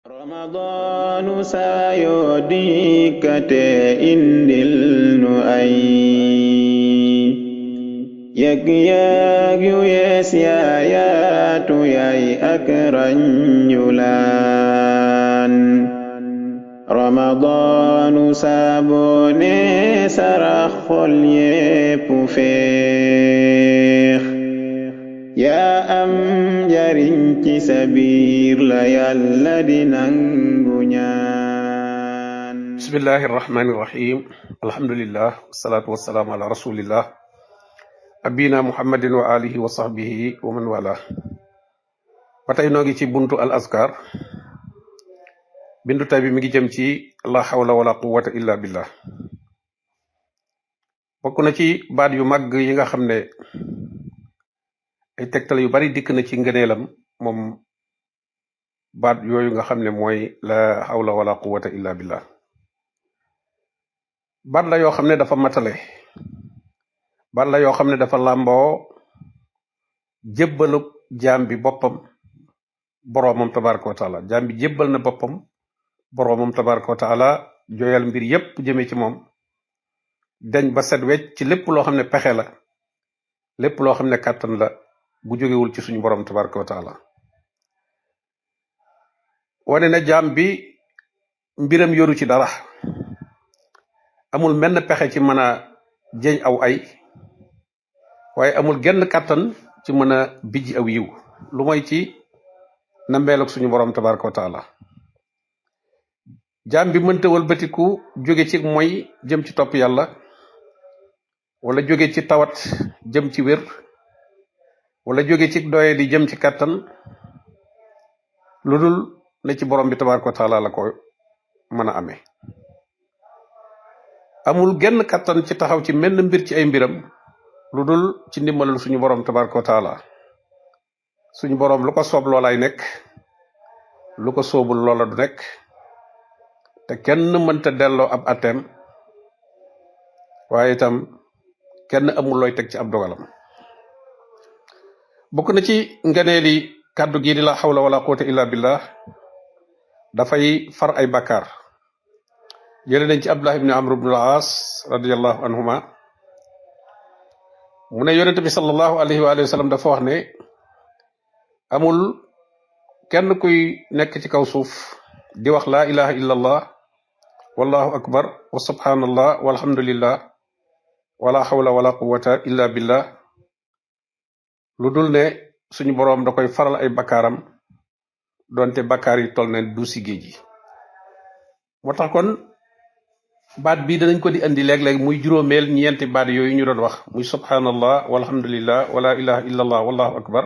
Ramadaanu saa yoo dikkatee indil nu ay yëg-yëg yu yees yaayaatu yaay ak ranjulaan Ramadaanu saa boo nee sarax xol yépp féex yaa am njariñ ci sa biir la yàlla di nangu ñaan. bismillahi irrahmani irrahim alhamdulillah wasalaatu wasalaamu ala rasulillah abina muhammadin wa alihi wa sahbihi wa man wala ba tey noo ngi ci buntu al azkar bindu tay bi mi ngi jëm ci la hawla wala quwwata illa billah bokk na ci baat yu mag yi nga xam ne ay tegtal yu bari dikk na ci ngëneelam moom baat yooyu nga xam ne mooy la hawla wala quwwata illa billah baat la yoo xam ne dafa matale baat la yoo xam ne dafa làmboo jébbalub jaam bi boppam boroomam tabaraka wa taala jaam bi jébbal na boppam boroomam tabaraka wa taala jooyal mbir yépp jëme ci moom dañ ba set wecc ci lépp loo xam ne pexe la lépp loo xam ne kàttan la bu jógewul ci suñu boroom tabaraka wa taala wane na jaam bi mbiram yoru ci dara amul menn pexe ci mën a jeñ aw ay waaye amul genn kàttan ci mën a bijj aw yiw lu mooy ci nambeel ak suñu boroom tabaraka wa taala jaam bi mënta wëlbatiku jóge ci mooy jëm ci topp yàlla wala jóge ci tawat jëm ci wér wala jóge ci doye di jëm ci kàttan lu dul ne ci borom bi tabaraka wa taala la ko mën a amee amul genn kàttan ci taxaw ci menn mbir ci ay mbiram lu dul ci ndimbalal suñu borom tabaraka wa taala suñu borom lu ko soob loolaay nekk lu ko soobul loola du nekk te kenn mënta delloo ab ateem waaye itam kenn amul looy teg ci ab dogalam bokk na ci ngëneeli kàddu gii di la hawla wala quwwata illa billah dafay far ay bakkaar jële nañ ci abdullah ibni amr ibn al-aas radiyallahu anhuma mu ne yonente bi sallallahu alayhi wa sallam dafa wax ne amul kenn kuy nekk ci kaw suuf di wax laa ilaha illa allah wallahu akbar wa subhanallah walhamdulillah wala hawla wala quwwata illa billah lu dul ne suñu boroom da koy faral ay bakkaaram doonte bakkaar yi toll ne du si géej gi moo tax kon baat bii danañ ko di andi léeg-léeg muy juróomeel ñeenti baat yooyu ñu doon wax muy subhanallah walhamdulillah wala ilaha illa allah wallahu akbar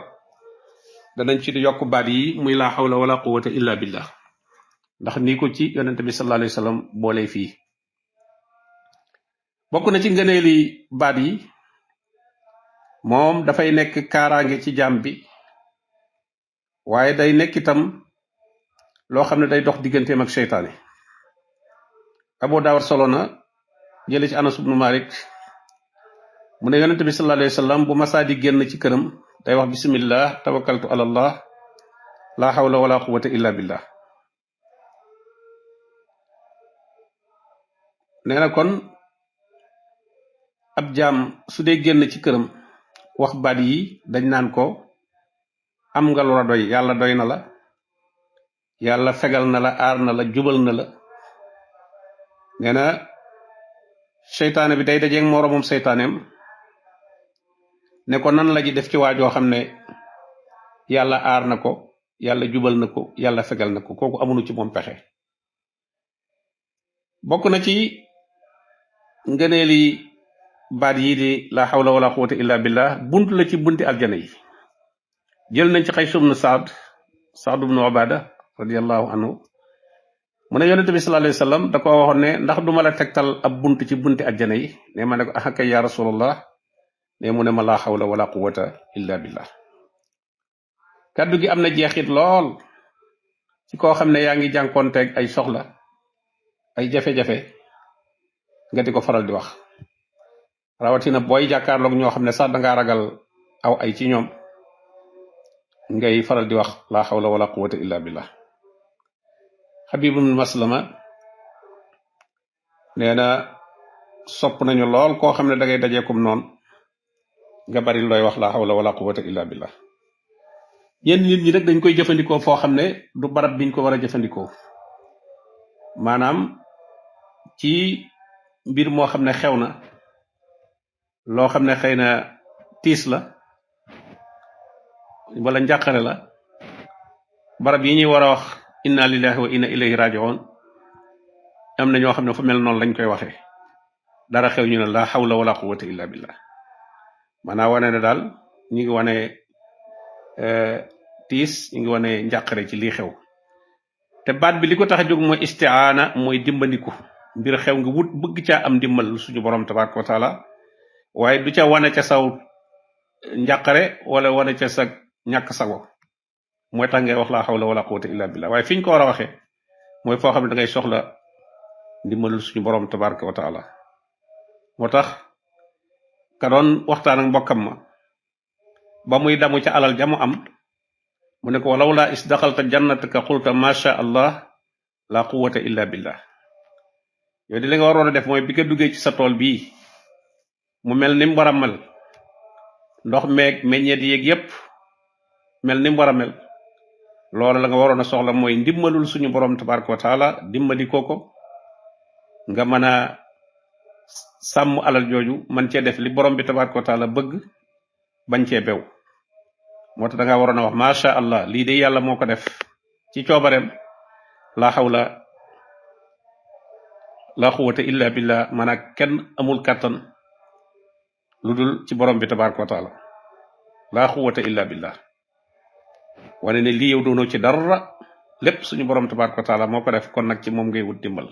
danañ ci di yokk baat yi muy la hawla wala quwwata illa billah ndax nii ko ci yonente bi sallallahu alayhi wa sallam boolee fii bokk na ci ngëneeli baat yi moom dafay nekk kaaraange ci jaam bi waaye day nekk itam loo xam ne day dox digganteem ak seytaane Abu Daawud solo na jële ci Anas ibnu Malik mu ne yonente bi sallallahu alayhi wa sallam bu masaa di génn ci këram day wax bismillah tawakkaltu ala allah la hawla wala quwwata illa billah nee na kon ab jaam su dee génn ci këram wax baat yi dañ naan ko am nga lu la doy yàlla doy na la yàlla fegal na la aar na la jubal na la nee na seytaane bi day dajeeg moroomam seytaaneem ne ko nan la ji def ci waajoo xam ne yàlla aar na ko yàlla jubal na ko yàlla fegal na ko kooku amunu ci moom pexe bokk na ci ngëneeli baat yii di la hawla wala quwwata illa billah bunt la ci bunti aljana yi jël nañ ci Qays ibn Saad ibn Ubaada radiyallahu anhu mu ne yonente bi sallallahu alayhi wa sallam da ko waxoon ne ndax duma la tegtal ab bunt ci bunti aljana yi ne ma ne ko ah kay ya rasulallah ne mu ne ma la hawla wala quwwata illa billah kaddu gi am na jeexit lool ci koo xam ne yaa ngi jànkoonteeg ay soxla ay jafe-jafe nga di ko faral di wax rawatina booy jàkkaarloog ñoo xam ne sax dangaa ragal aw ay ci ñoom ngay faral di wax la hawla wala quwwata illa billah Habib ibn Maslama nee na sopp nañu lool koo xam ne da ngay dajeekum noonu nga bari looy wax la hawla wala quwwata illa billah. yenn nit ñi rek dañ koy jëfandikoo foo xam ne du barab biñ ko war a jëfandikoo maanaam ci mbir moo xam ne xew na loo xam ne xëy na tiis la wala njàqare la barab yi ñuy war a wax inna lillahi wa inna ilayhi raji'un am na ñoo xam ne fu mel noonu lañ koy waxee dara xew ñu ne la hawla wala quwwata illa billah maanaam wane ne daal ñu ngi wane tiis ñu ngi wane njàqare ci lii xew te baat bi li ko tax a jóg mooy isti'aana mooy dimbandiku mbir xew nga wut bëgg caa am dimbal suñu borom tabaraka wa taala waaye du ca wane ca saw njàqare wala wane ca sa ñàkk sago mooy tax ngay wax la hawla wala quwwata illa billah waaye fi ñu ko war a waxee mooy foo xam ne da ngay soxla ndimbalul suñu borom tabaraka wa taala moo tax ka doon waxtaan ak mbokkam ma ba muy damu ca alal jamu am mu ne ko walaw laa is daxalta jannataka qulta masha allah la quwwata illa billah yow di li nga waroon a def mooy bi nga duggee ci sa tool bii mu mel ni mu war a mel ndox meeg meññeet yeeg yépp mel ni mu war a mel loolu la nga waroon a soxla mooy ndimbalul suñu borom tabaraka wa taala dimbali kooko nga mën a sàmm alal jooju man cee def li borom bi tabaraka wa taala bëgg bañ cee bew moo tax da nga waroon a wax masha allah lii de yàlla moo ko def ci coobareem la hawla la quwwata illa billah maanaam kenn amul kàttan lu dul ci borom bi tabaraka wa taala la quwwata illa billah wane ne lii yow doonoo ci dara lépp suñu borom tabaraka wa taala moo ko def kon nag ci moom ngay wut dimbal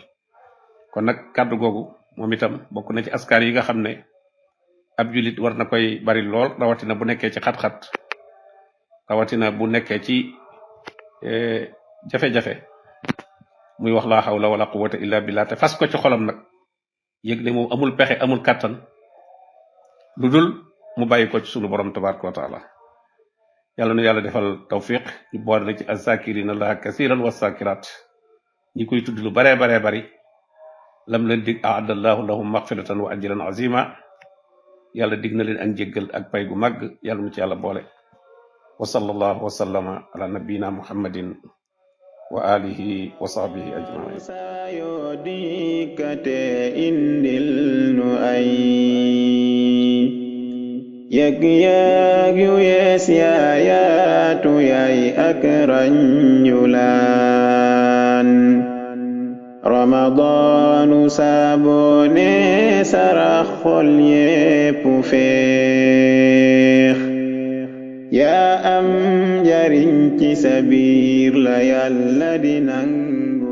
kon nag kàddu googu moom itam bokk na ci askar yi nga xam ne ab julit war na koy bari lool rawatina bu nekkee ci xat-xat rawatina bu nekkee ci jafe-jafe muy wax la hawla wala quwwata illa billah te fas ko ci xolam nag yëg ne moom amul pexe amul kàttan lu dul mu bàyyi ko ci sunu borom tabaraka wa taala yàlla na yàlla defal tawfiq ñu boole na ci azakirina allaha kasiran wasakirat ñi koy tudd lu baree baree bari lam leen dig aadallahu lahum maghfiratan wa ajran azima yàlla dig na leen ak njéggal ak pay gu màgg yàlla mu ci yàlla boole wa sallallahu wa sallama ala nabiyina muhammadin wa alihi wa sahbihi ajmain sayo dikkate indil nu ay yëg-yëg yu yees yaayaatu yaay ak raññulaan ramadaanu saabone sarax xol yépp féex yaa am njariñ ci sa biir la yàlla di nangu